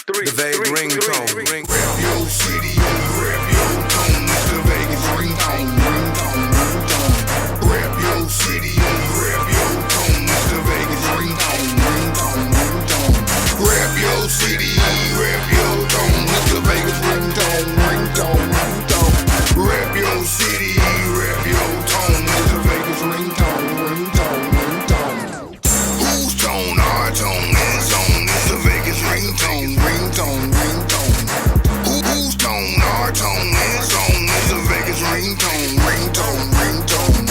The vague ringtone. Rep your city, rep your tone. It's the Vegas ringtone, ringtone, ringtone. Rep your city, rep your tone. It's the Vegas ringtone, ringtone, ringtone. Rep your city, rep your tone. It's the Vegas ringtone, ringtone, ringtone. Rep your city, rep your tone. It's the Vegas ringtone, ringtone, ringtone. Whose tone? Our tone is on. It's the Vegas ringtone, ringtone, ringtone. Whose tone? Our tone is on. It's the Vegas ringtone, ringtone, ringtone.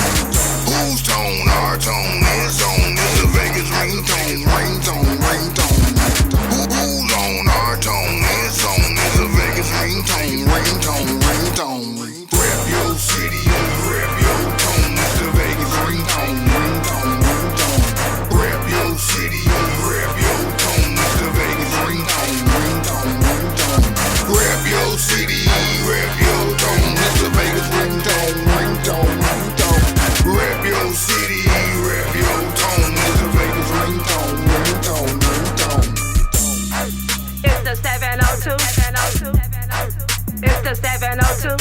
Whose tone? Our tone is on. It's the Vegas ringtone, ringtone, ringtone. Who's on? Our tone is on. It's the Vegas ringtone, ringtone, ringtone. Rep your city, rep your tone. It's the Vegas ringtone, ringtone, ringtone. Rep your city, rep your tone. It's the Vegas ringtone, ringtone, ringtone. Rep your city, rep your tone. It's the Vegas ringtone, ringtone, ringtone. Rep your city, rep your tone. It's the Vegas ringtone, ringtone, ringtone. It's the 702. It's the 702.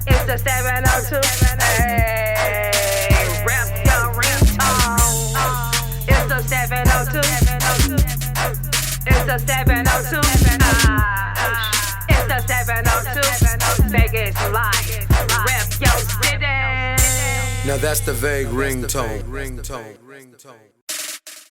It's the 702. Hey, rep your ringtone. It's the 702. It's the 702. It's the 702. Vegas live. Rep your city. Now that's the vague ringtone.